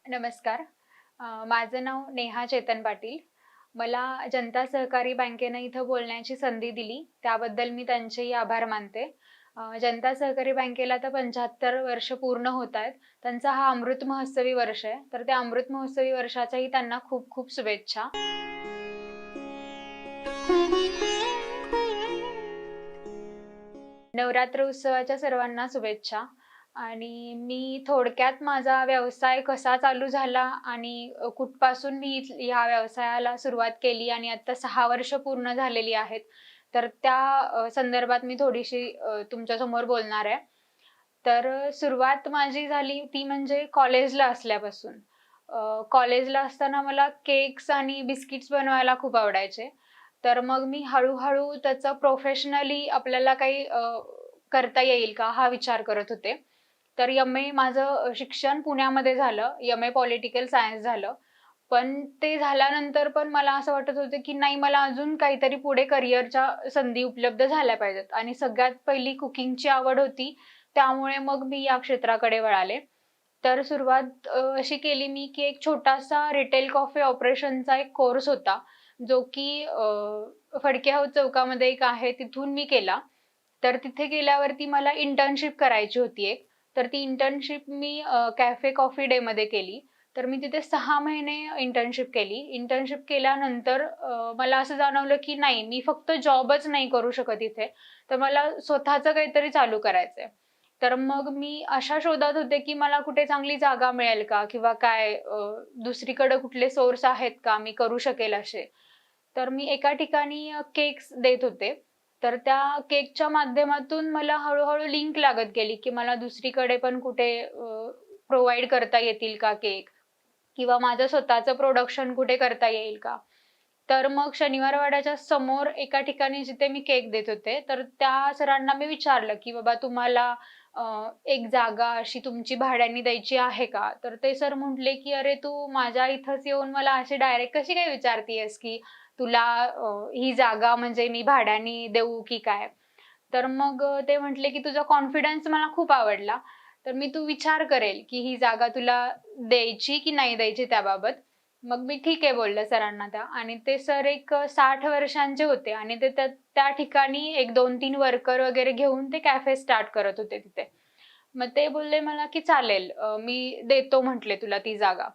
नमस्कार. माझं नाव नेहा चेतन पाटील. मला जनता सहकारी बँकेनं इथं बोलण्याची संधी दिली, त्याबद्दल मी त्यांचेही आभार मानते. जनता सहकारी बँकेला आता 75 वर्ष पूर्ण होत आहेत. त्यांचा हा अमृत महोत्सवी वर्ष आहे. तर त्या अमृत महोत्सवी वर्षाच्याही त्यांना खूप खूप शुभेच्छा. नवरात्र उत्सवाच्या सर्वांना शुभेच्छा. आणि मी थोडक्यात माझा व्यवसाय कसा चालू झाला आणि कुठपासून मी ह्या व्यवसायाला सुरुवात केली आणि आता 6 वर्ष पूर्ण झालेली आहेत. तर त्या संदर्भात मी थोडीशी तुमच्यासमोर बोलणार आहे. तर सुरुवात माझी झाली ती म्हणजे कॉलेजला असल्यापासून. कॉलेजला असताना मला केक्स आणि बिस्किट्स बनवायला खूप आवडायचे. तर मग मी हळू त्याचं प्रोफेशनली आपल्याला काही करता येईल का हा विचार करत होते. तर एम-ए माझं शिक्षण पुण्यामध्ये झालं. एम-ए पॉलिटिकल सायन्स झालं. पण ते झाल्यानंतर पण मला असं वाटत होतं, की नाही मला अजून काहीतरी पुढे करिअरच्या संधी उपलब्ध झाल्या पाहिजेत आणि सगळ्यात पहिली कुकिंगची आवड होती. त्यामुळे मग मी या क्षेत्राकडे वळाले. तर सुरुवात अशी केली मी, की एक छोटासा रिटेल कॉफी ऑपरेशनचा एक कोर्स होता, जो की फडके हाऊस चौकामध्ये एक आहे तिथून मी केला. तर तिथे गेल्यावरती मला इंटर्नशिप करायची होती एक. तर ती इंटर्नशिप मी कॅफे कॉफी डेमध्ये केली. तर मी तिथे 6 महिने इंटर्नशिप केली. इंटर्नशिप केल्यानंतर मला असं जाणवलं, की नाही मी फक्त जॉबच नाही करू शकत इथे. तर मला स्वतःचं काहीतरी चालू करायचंय. तर मग मी अशा शोधात होते, की मला कुठे चांगली जागा मिळेल का? किंवा काय दुसरीकडे कुठले सोर्स आहेत का मी करू शकेल असे? तर मी एका ठिकाणी केक्स देत होते. तर त्या केकच्या माध्यमातून मला हळू लिंक लागत गेली, की मला दुसरीकडे पण कुठे प्रोव्हाईड करता येतील का केक? किंवा माझं स्वतःचं प्रोडक्शन कुठे करता येईल का? तर मग शनिवारवाड्याच्या समोर एका ठिकाणी जिथे मी केक देत होते, तर त्या सरांना मी विचारलं, की "बाबा तुम्हाला एक जागा अशी तुमची भाड्याने द्यायची आहे का?" तर ते सर म्हटले, की "अरे तू माझ्या इथंच येऊन मला अशी डायरेक्ट कशी काय विचारतीयेस, की तुला ही जागा म्हणजे मी भाड्याने देऊ की काय?" तर मग ते म्हटले, की "तुझा कॉन्फिडन्स मला खूप आवडला. तर मी तू विचार करेल, की ही जागा तुला द्यायची की नाही द्यायची त्याबाबत." मग मी ठीक आहे बोलले सरांना त्या आणि ते सर एक 60 वर्षांचे होते आणि ते त्या त्या ठिकाणी एक 2-3 वर्कर वगैरे घेऊन ते कॅफे स्टार्ट करत होते तिथे. मग ते बोलले मला, की "चालेल मी देतो" म्हटले, "तुला ती जागा."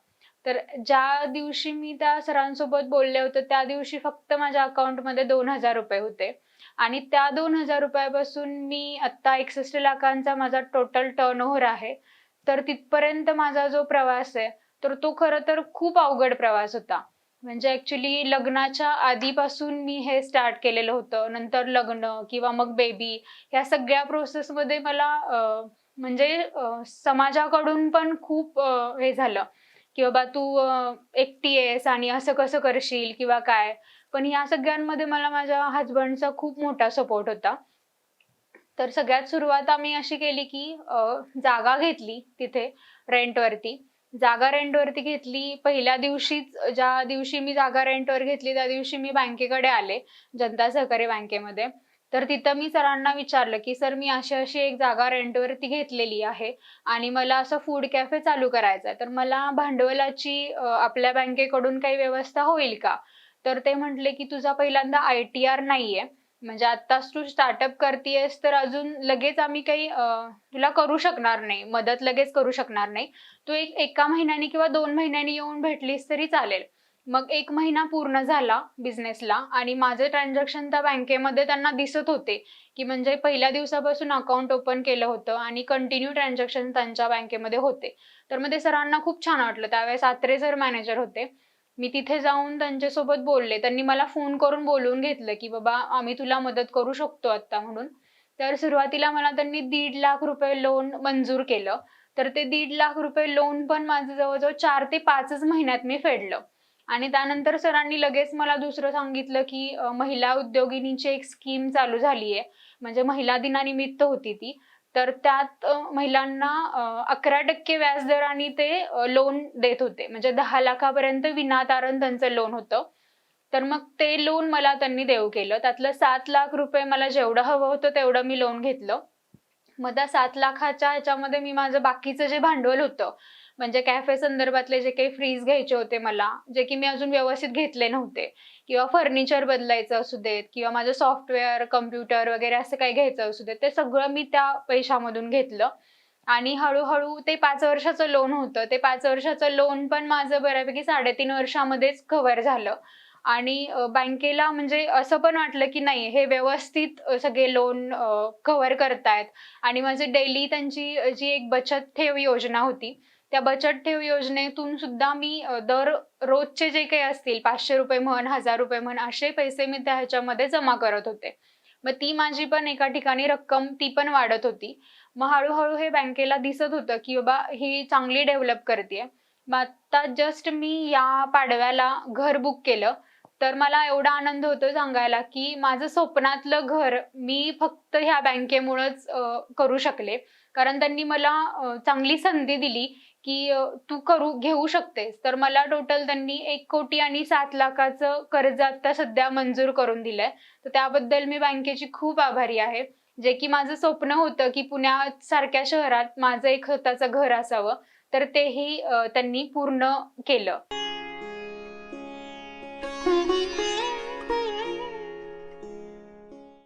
तर ज्या दिवशी मी त्या सरांसोबत बोलले होते, त्या दिवशी फक्त माझ्या अकाउंटमध्ये ₹2000 होते आणि त्या ₹2000 पासून मी आत्ता 61 लाखांचा माझा टोटल टर्नओव्हर आहे. तर तिथपर्यंत माझा जो प्रवास आहे, तर तो खरं तर खूप अवघड प्रवास होता. म्हणजे ॲक्चुअली लग्नाच्या आधीपासून मी हे स्टार्ट केलेलं होतं. नंतर लग्न किंवा मग बेबी ह्या सगळ्या प्रोसेसमध्ये मला म्हणजे समाजाकडून पण खूप हे झालं, की बाबा तू एकटी आहेस आणि असं कसं करशील किंवा काय. पण ह्या सगळ्यांमध्ये मला माझ्या हसबँडचा खूप मोठा सपोर्ट होता. तर सगळ्यात सुरुवात आम्ही अशी केली, की जागा घेतली तिथे रेंटवरती. जागा रेंटवरती घेतली. पहिल्या दिवशीच ज्या दिवशी मी जागा रेंटवर घेतली, त्या दिवशी मी बँकेकडे आले, जनता सहकारी बँकेमध्ये. तर तिथं मी सरांना विचारलं, की "सर मी अशी-अशी एक जागा रेंटवरती घेतलेली आहे आणि मला असं फूड कॅफे चालू करायचा आहे. तर मला भांडवलाची आपल्या बँकेकडून काही व्यवस्था होईल का?" तर ते म्हटले, की "तुझा पहिल्यांदा आय-टी-आर नाहीये. म्हणजे आत्ताच तू स्टार्टअप करतीयेस, तर अजून लगेच आम्ही काही तुला करू शकणार नाही. मदत लगेच करू शकणार नाही. तू एक 1 महिन्याने किंवा 2 महिन्यांनी येऊन भेटलीस तरी चालेल." मग 1 महिना पूर्ण झाला बिझनेसला आणि माझे ट्रान्झॅक्शन त्या बँकेमध्ये त्यांना दिसत होते, की म्हणजे पहिल्या दिवसापासून अकाउंट ओपन केलं होतं आणि कंटिन्यू ट्रान्झॅक्शन त्यांच्या बँकेमध्ये होते. तर मग ते सरांना खूप छान वाटलं. त्यावेळेस अत्रे सर मॅनेजर होते. मी तिथे जाऊन त्यांच्यासोबत बोलले. त्यांनी मला फोन करून बोलवून घेतलं, की "बाबा आम्ही तुला मदत करू शकतो आत्ता" म्हणून. तर सुरुवातीला मला त्यांनी ₹1.5 लाख लोन मंजूर केलं. तर ते ₹1.5 लाख लोन पण माझं जवळ-जवळ 4 ते 5च महिन्यात मी फेडलं. आणि त्यानंतर सरांनी लगेच मला दुसरं सांगितलं, की महिला उद्योगिनीची एक स्कीम चालू झाली आहे. म्हणजे महिला दिनानिमित्त होती ती. तर त्यात महिलांना 11% व्याजदराने ते लोन देत होते. म्हणजे 10 लाखापर्यंत विनातारण त्यांचं लोन होतं. तर मग ते लोन मला त्यांनी देऊ केलं. त्यातलं ₹7 लाख मला जेवढं हवं होतं तेवढं मी लोन घेतलं. मग त्या 7,00,000च्या ह्याच्यामध्ये मी माझं बाकीचं जे भांडवल होतं, म्हणजे कॅफे संदर्भातले जे काही फ्रीज घ्यायचे होते मला, जे की मी अजून व्यवस्थित घेतले नव्हते किंवा फर्निचर बदलायचं असू देत किंवा माझं सॉफ्टवेअर, कॉम्प्युटर वगैरे असं काही घ्यायचं असू देत, ते सगळं मी त्या पैशामधून घेतलं आणि हळू ते 5 वर्षाचं लोन होतं. ते 5 वर्षाचं लोन पण माझं बऱ्यापैकी 3.5 वर्षामध्येच कव्हर झालं. आणि बँकेला म्हणजे असं पण वाटलं, की नाही हे व्यवस्थित सगळे लोन कव्हर करतायत आणि माझी डेली त्यांची जी एक बचत ठेव योजना होती, त्या बचत ठेव योजनेतून सुद्धा मी दर रोजचे जे काही असतील ₹500 म्हण, ₹1000 म्हण असे पैसे मी त्या ह्याच्यामध्ये जमा करत होते. मग ती माझी पण एका ठिकाणी रक्कम ती पण वाढत होती. मग हळू हे बँकेला दिसत होतं, की बाबा ही चांगली डेव्हलप करतीये. मग आता जस्ट मी या पाडव्याला घर बुक केलं. तर मला एवढा आनंद होतो सांगायला, की माझं स्वप्नातलं घर मी फक्त ह्या बँकेमुळंच करू शकले. कारण त्यांनी मला चांगली संधी दिली, की तू घेऊ शकतेस. तर मला टोटल त्यांनी 1,07,00,000चं कर्ज आता सध्या मंजूर करून दिलंय. तर त्याबद्दल मी बँकेची खूप आभारी आहे. जे की माझं स्वप्न होतं, की पुण्यासारख्या शहरात माझं एक स्वतःचं घर असावं. तर तेही त्यांनी पूर्ण केलं.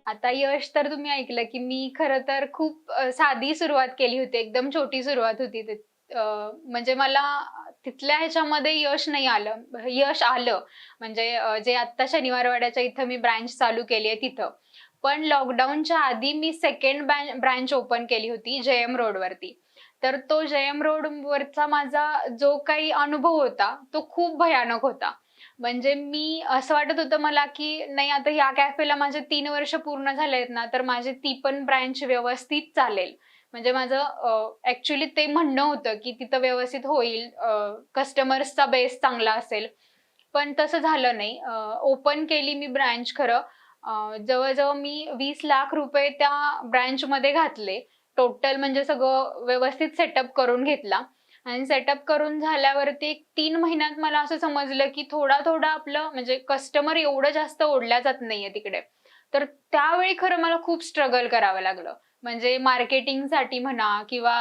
आता यश तर तुम्ही ऐकलं, की मी खरं तर खूप साधी सुरुवात केली होती. एकदम छोटी सुरुवात होती ते. म्हणजे मला तिथल्या ह्याच्यामध्ये यश नाही आलं. यश आलं म्हणजे जे आत्ता शनिवारवाड्याच्या इथं मी ब्रांच चालू केली आहे तिथं. पण लॉकडाऊनच्या आधी मी सेकंड ब्रांच ओपन केली होती जेएम रोडवरती. तर तो जेएम रोडवरचा माझा जो काही अनुभव होता, तो खूप भयानक होता. म्हणजे मी असं वाटत होतं मला, की नाही आता ह्या कॅफेला माझे 3 वर्ष पूर्ण झालेत ना, तर माझी ती पण ब्रांच व्यवस्थित चालेल. म्हणजे माझं ते म्हणणं होतं, की तिथं व्यवस्थित होईल, कस्टमर्सचा बेस चांगला असेल. पण तसं झालं नाही. ओपन केली मी ब्रांच खरं. जवळ-जवळ मी ₹20,00,000 त्या ब्रांचमध्ये घातले. टोटल म्हणजे सगळं व्यवस्थित सेटअप करून घेतला. आणि सेटअप करून झाल्यावरती एक 3 महिन्यात मला असं समजलं, की थोडा-थोडा आपलं म्हणजे कस्टमर एवढं जास्त ओढल्या जात नाहीये तिकडे. तर त्यावेळी खरं मला खूप स्ट्रगल करावं लागलं. म्हणजे मार्केटिंगसाठी म्हणा किंवा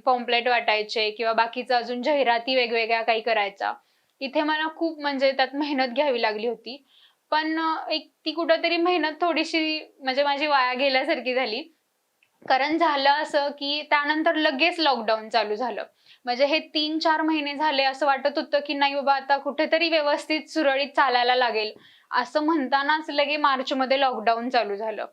पॉम्पलेट वाटायचे किंवा बाकीचं अजून जाहिराती वेगवेगळ्या काही करायच्या. इथे मला खूप म्हणजे त्यात मेहनत घ्यावी लागली होती. पण एक ती कुठेतरी मेहनत थोडीशी म्हणजे माझी वाया गेल्यासारखी झाली. कारण झालं असं, की त्यानंतर लगेच लॉकडाऊन चालू झालं. म्हणजे हे 3-4 महिने झाले असं वाटत होतं, की नाही बाबा आता कुठेतरी व्यवस्थित सुरळीत चालायला लागेल. असं म्हणतानाच लगे मार्चमध्ये लॉकडाऊन चालू झालं.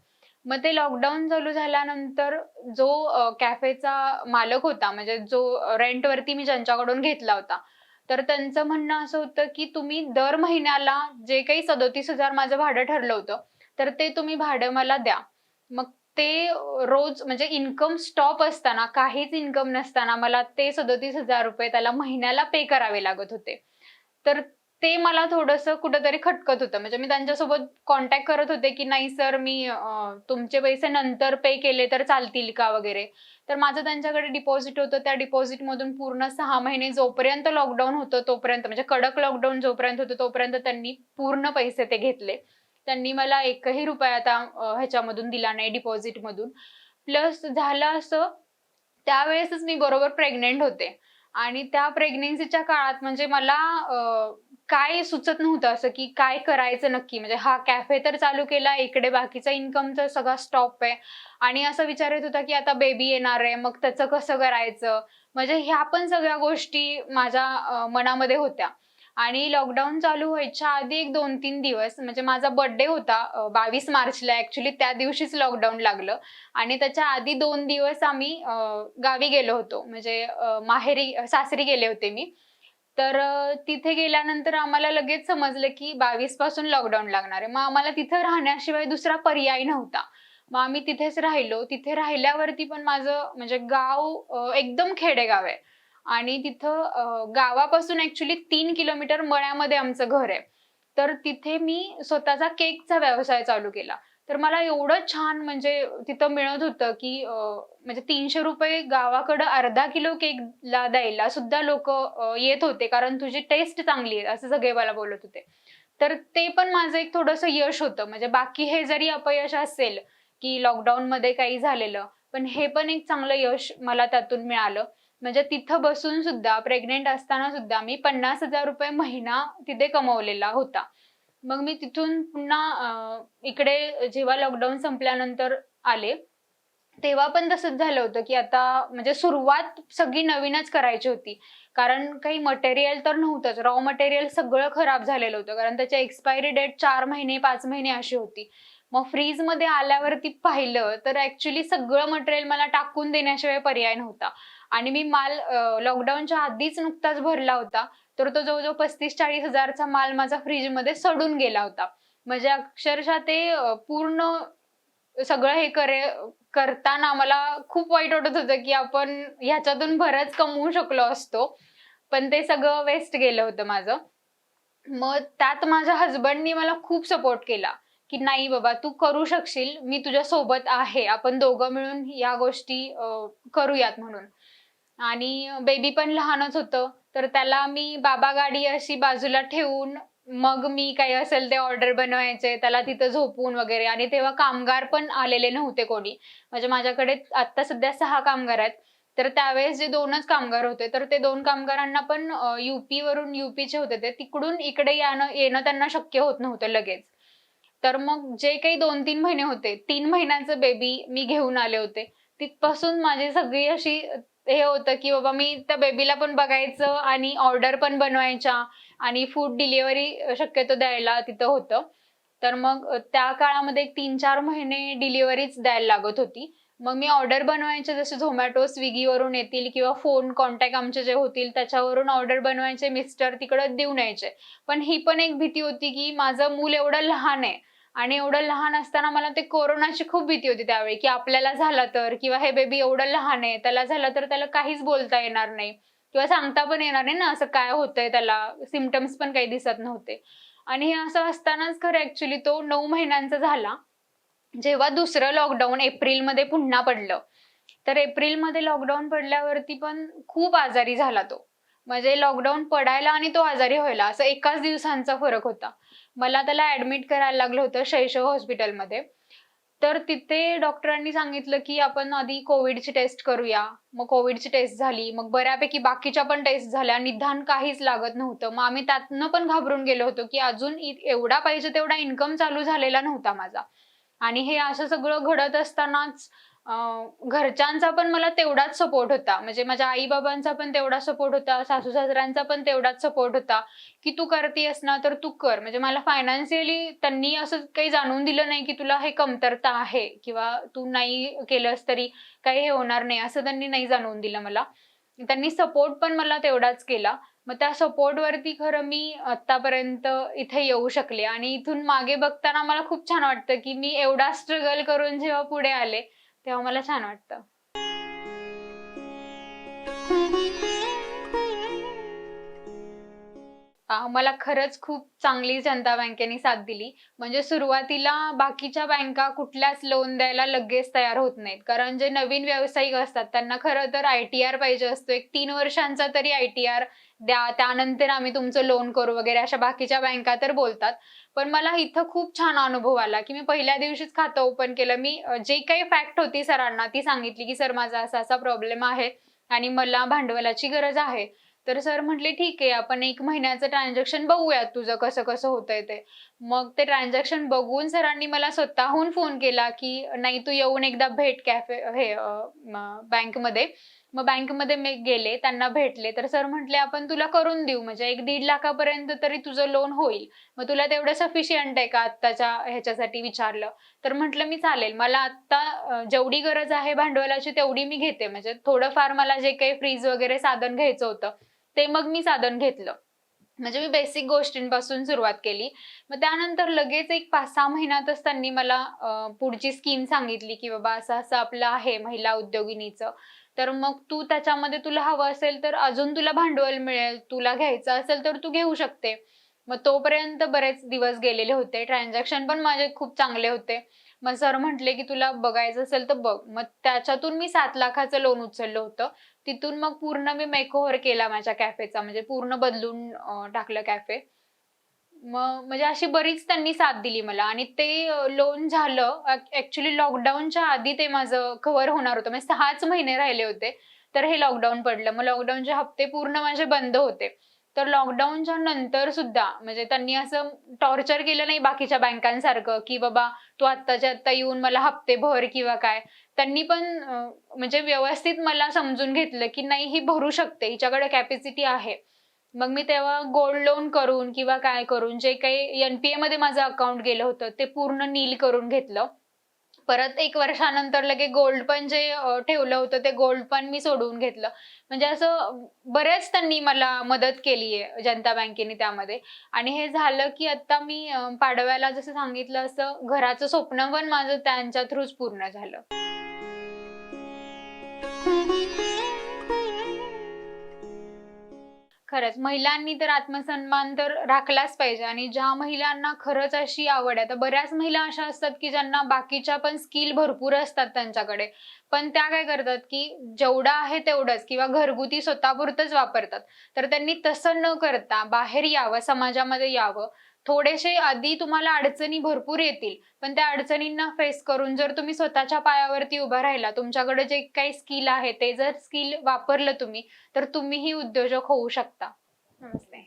मग ते लॉकडाऊन चालू झाल्यानंतर जो कॅफेचा मालक होता म्हणजे जो रेंटवरती मी ज्यांच्याकडून घेतला होता. तर त्यांचं म्हणणं असं होतं, की तुम्ही दर महिन्याला जे काही 37,000 माझं भाडं ठरलं होतं, तर ते तुम्ही भाडं मला द्या. मग ते रोज म्हणजे इन्कम स्टॉप असताना, काहीच इन्कम नसताना मला ते ₹37,000 त्याला महिन्याला पे करावे लागत होते. तर ते मला थोडंसं कुठेतरी खटकत होतं. म्हणजे मी त्यांच्यासोबत कॉन्टॅक्ट करत होते, की "नाही सर मी तुमचे पैसे नंतर पे केले तर चालतील का?" वगैरे. तर माझं त्यांच्याकडे डिपॉझिट होतं. त्या डिपॉझिटमधून पूर्ण 6 महिने जोपर्यंत लॉकडाऊन होतं तोपर्यंत म्हणजे कडक लॉकडाऊन जोपर्यंत होतं तोपर्यंत त्यांनी पूर्ण पैसे ते घेतले. त्यांनी मला एकही रुपया आता ह्याच्यामधून दिला नाही डिपॉझिटमधून. प्लस झालं असं, त्यावेळेसच मी बरोबर प्रेग्नंट होते आणि त्या प्रेग्नन्सीच्या काळात म्हणजे मला काय सुचत नव्हतं असं, की काय करायचं नक्की. म्हणजे हा कॅफे तर चालू केला, इकडे बाकीचा इन्कमचा सगळा स्टॉप आहे आणि असा विचार येत होता, की आता बेबी येणार आहे, मग त्याचं कसं करायचं? म्हणजे ह्या पण सगळ्या गोष्टी माझ्या मनामध्ये होत्या. आणि लॉकडाऊन चालू व्हायच्या आधी एक 2-3 दिवस म्हणजे माझा बर्थडे होता 22 मार्चला ॲक्चुअली त्या दिवशीच लॉकडाऊन लागलं आणि त्याच्या आधी 2 दिवस आम्ही गावी गेलो होतो. म्हणजे माहेरी सासरी गेले होते मी. तर तिथे गेल्यानंतर आम्हाला लगेच समजलं, की 22 पासून लॉकडाऊन लागणार आहे. मग आम्हाला तिथं राहण्याशिवाय दुसरा पर्याय नव्हता. मग आम्ही तिथेच राहिलो. तिथे राहिल्यावरती पण माझं म्हणजे गाव एकदम खेडेगाव आहे. आणि तिथं गावापासून ॲक्चुअली 3 किलोमीटर मळ्यामध्ये आमचं घर आहे. तर तिथे मी स्वतःचा केकचा व्यवसाय चालू केला. तर मला एवढं छान म्हणजे तिथं मिळत होतं, की म्हणजे ₹300 गावाकडं अर्धा किलो केकला द्यायला सुद्धा लोकं येत होते. कारण तुझी टेस्ट चांगली आहे, असं सगळे मला बोलत होते. तर ते पण माझं एक थोडंसं यश होतं. म्हणजे बाकी हे जरी अपयश असेल, की लॉकडाऊनमध्ये काही झालेलं, पण हे पण एक चांगलं यश मला त्यातून मिळालं. म्हणजे तिथं बसून सुद्धा, प्रेग्नंट असताना सुद्धा मी ₹50,000 महिना तिथे कमवलेला होता. मग मी तिथून पुन्हा इकडे जेव्हा लॉकडाऊन संपल्यानंतर आले, तेव्हा पण तसंच झालं होतं, की आता म्हणजे सुरुवात सगळी नवीनच करायची होती. कारण काही मटेरियल तर नव्हतंच. रॉ मटेरियल सगळं खराब झालेलं होतं. कारण त्याची एक्सपायरी डेट 4 महिने, 5 महिने अशी होती. मग फ्रीजमध्ये आल्यावरती पाहिलं, तर ॲक्चुअली सगळं मटेरियल मला टाकून देण्याशिवाय पर्याय नव्हता. आणि मी माल लॉकडाऊनच्या आधीच नुकताच भरला होता. तर तो जवळ-जवळ 35,000-40,000 चा माल माझा फ्रिजमध्ये सडून गेला होता. म्हणजे अक्षरशः ते पूर्ण सगळं हे करताना मला खूप वाईट वाटत होतं, की आपण ह्याच्यातून बरंच कमवू शकलो असतो. पण ते सगळं वेस्ट गेलं होतं माझं. मग त्यात माझ्या हसबंडनी मला खूप सपोर्ट केला, की "नाही बाबा तू करू शकशील. मी तुझ्या सोबत आहे. आपण दोघं मिळून या गोष्टी करूयात" म्हणून. आणि बेबी पण लहानच होतं. तर त्याला मी बाबा गाडी अशी बाजूला ठेवून मग मी काही असेल ते ऑर्डर बनवायचे. त्याला तिथं झोपवून वगैरे आणि तेव्हा कामगार पण आलेले नव्हते कोणी. म्हणजे माझ्याकडे आत्ता सध्या 6 कामगार आहेत. तर त्यावेळेस जे 2च कामगार होते. तर ते 2 कामगारांना पण वरून यूपीचे होते ते. तिकडून इकडे येणं त्यांना शक्य होत नव्हतं लगेच. तर मग जे काही 2-3 महिने होते, 3 महिन्याचं बेबी मी घेऊन आले होते. तिथपासून माझी सगळी अशी हे होतं, की बाबा मी त्या बेबीला पण बघायचं आणि ऑर्डर पण बनवायच्या आणि फूड डिलिव्हरी शक्यतो द्यायला तिथं होतं. तर मग त्या काळामध्ये एक 3-4 महिने डिलिव्हरीच द्यायला लागत होती. मग मी ऑर्डर बनवायचे जसे Zomato, Swiggyवरून येतील किंवा फोन कॉन्टॅक्ट आमचे जे होतील त्याच्यावरून ऑर्डर बनवायचे. मिस्टर तिकडं देऊन यायचे. पण ही पण एक भीती होती, की माझं मूल एवढं लहान आहे आणि एवढं लहान असताना मला ते कोरोनाची खूप भीती होती त्यावेळी, की आपल्याला झालं तर किंवा हे बेबी एवढं लहान आहे, त्याला झालं तर त्याला काहीच बोलता येणार नाही किंवा सांगता पण येणार नाही ना, असं काय होतंय त्याला. सिम्प्टम्स पण काही दिसत नव्हते. आणि हे असं असतानाच खरं ॲक्चुअली तो 9 महिन्यांचा झाला. जेव्हा दुसरं लॉकडाऊन एप्रिलमध्ये पुन्हा पडलं. तर एप्रिलमध्ये लॉकडाऊन पडल्यावरती पण खूप आजारी झाला तो. म्हणजे लॉकडाऊन पडायला आणि तो आजारी व्हायला असं एकाच दिवसांचा फरक होता. मला त्याला ॲडमिट करायला लागलं होतं शैशव हॉस्पिटलमध्ये. तर तिथे डॉक्टरांनी सांगितलं, की आपण आधी कोव्हिडची टेस्ट करूया. मग कोव्हिडची टेस्ट झाली. मग बऱ्यापैकी बाकीच्या पण टेस्ट झाल्या. निदान काहीच लागत नव्हतं. मग आम्ही त्यातनं पण घाबरून गेलो होतो, की अजून एवढा पाहिजे तेवढा इन्कम चालू झालेला नव्हता माझा. आणि हे असं सगळं घडत असतानाच घरच्यांचा पण मला तेवढाच सपोर्ट होता. म्हणजे माझ्या आई-बाबांचा पण तेवढा सपोर्ट होता, सासू-सासऱ्यांचा पण तेवढाच सपोर्ट होता, की "तू करतीयेस ना, तर तू कर." म्हणजे मला फायनान्शियली त्यांनी असं काही जाणवून दिलं नाही, की तुला हे कमतरता आहे किंवा तू नाही केलंस तरी काही हे होणार नाही, असं त्यांनी नाही जाणवून दिलं मला. त्यांनी सपोर्ट पण मला तेवढाच केला. मग त्या सपोर्टवरती खरं मी आत्तापर्यंत इथे येऊ शकले आणि इथून मागे बघताना मला खूप छान वाटतं, की मी एवढा स्ट्रगल करून जेव्हा पुढे आले, तेव्हा मला छान वाटतं. मला खरंच खूप चांगली जनता बँकेने साथ दिली. म्हणजे सुरुवातीला बाकीच्या बँका कुठल्याच लोन द्यायला लगेच तयार होत नाहीत. कारण जे नवीन व्यावसायिक असतात त्यांना खरं तर आय-टी-आर पाहिजे असतो. एक 3 वर्षांचा तरी आय-टी-आर द्या, त्यानंतर आम्ही तुमचं लोन करू वगैरे अशा बाकीच्या बँका तर बोलतात. पण मला इथं खूप छान अनुभव आला, की मी पहिल्या दिवशीच खातं ओपन केलं. मी जे काही फॅक्ट होती सरांना ती सांगितली, की "सर माझा असा-असा प्रॉब्लेम आहे आणि मला भांडवलाची गरज आहे." तर सर म्हटले, "ठीक आहे, आपण 1 महिन्याचं ट्रान्झॅक्शन बघूयात तुझं कसं-कसं होतंय ते." मग ते ट्रान्झॅक्शन बघून सरांनी मला स्वतःहून फोन केला, की "नाही, तू येऊन एकदा भेट बँकमध्ये." मग बँकमध्ये मी गेले, त्यांना भेटले. तर सर म्हटले, "आपण तुला करून देऊ, म्हणजे 1-1.5 लाखापर्यंत तरी तुझं लोन होईल. मग तुला तेवढं सफिशियंट आहे का आत्ताच्या ह्याच्यासाठी?" विचारलं. तर म्हटलं, "मी चालेल. मला आत्ता जेवढी गरज आहे भांडवलाची तेवढी मी घेते." म्हणजे थोडंफार मला जे काही फ्रीज वगैरे साधन घ्यायचं होतं, ते मग मी साधन घेतलं. म्हणजे मी बेसिक गोष्टींपासून सुरुवात केली. मग त्यानंतर लगेच एक 5-6 महिन्यातच त्यांनी मला पुढची स्कीम सांगितली, की बाबा असं-असं आपलं आहे महिला उद्योगिनीचं. तर मग तू त्याच्यामध्ये तुला हवं असेल तर अजून तुला भांडवल मिळेल. तुला घ्यायचं असेल तर तू घेऊ शकते. मग तोपर्यंत बरेच दिवस गेलेले होते. ट्रान्झॅक्शन पण माझे खूप चांगले होते. मग सर म्हटले, की "तुला बघायचं असेल तर बघ." मग त्याच्यातून मी 7,00,000चं लोन उचललं होतं. तिथून मग पूर्ण मी मेकओव्हर केला माझ्या कॅफेचा म्हणजे पूर्ण बदलून टाकलं कॅफे. म्हणजे अशी बरीच त्यांनी साथ दिली मला आणि ते लोन झालं. ॲक्चुअली लॉकडाऊनच्या आधी ते माझं कव्हर होणार होतं. म्हणजे 6च महिने राहिले होते. तर हे लॉकडाऊन पडलं. मग लॉकडाऊनचे हप्ते पूर्ण माझे बंद होते. तर लॉकडाऊनच्या नंतर सुद्धा म्हणजे त्यांनी असं टॉर्चर केलं नाही बाकीच्या बँकांसारखं, की बाबा तू आत्ताच्या आत्ता येऊन मला हप्ते भर किंवा काय. त्यांनी पण म्हणजे व्यवस्थित मला समजून घेतलं, की नाही ही भरू शकते, हिच्याकडे कॅपॅसिटी आहे. मग मी तेव्हा गोल्ड लोन करून किंवा काय करून जे काही एन-पी-एमध्ये माझं अकाउंट गेलं होतं, ते पूर्ण नील करून घेतलं. परत 1 वर्षानंतर लगे गोल्ड पण जे ठेवलं होतं, ते गोल्ड पण मी सोडवून घेतलं. म्हणजे असं बऱ्याच त्यांनी मला मदत केली आहे जनता बँकेने त्यामध्ये. आणि हे झालं, की आता मी पाडव्याला जसं सांगितलं असं घराचं स्वप्न पण माझं त्यांच्या थ्रूच पूर्ण झालं. खरंच महिलांनी तर आत्मसन्मान तर राखलाच पाहिजे आणि ज्या महिलांना खरंच अशी आवड आहे, तर बऱ्याच महिला अशा असतात, की ज्यांना बाकीच्या पण स्किल भरपूर असतात त्यांच्याकडे. पण त्या काय करतात, की जेवढं आहे तेवढंच किंवा घरगुती स्वतःपुरतंच वापरतात. तर त्यांनी तसं न करता बाहेर यावं, समाजामध्ये यावं. थोडेसे आधी तुम्हाला अडचणी भरपूर येतील, पण त्या अडचणींना फेस करून जर तुम्ही स्वतःच्या पायावरती उभा राहिला, तुमच्याकडे जे काही स्किल आहे, ते जर स्किल वापरलं तुम्ही, तर तुम्हीही उद्योजक होऊ शकता. नमस्ते.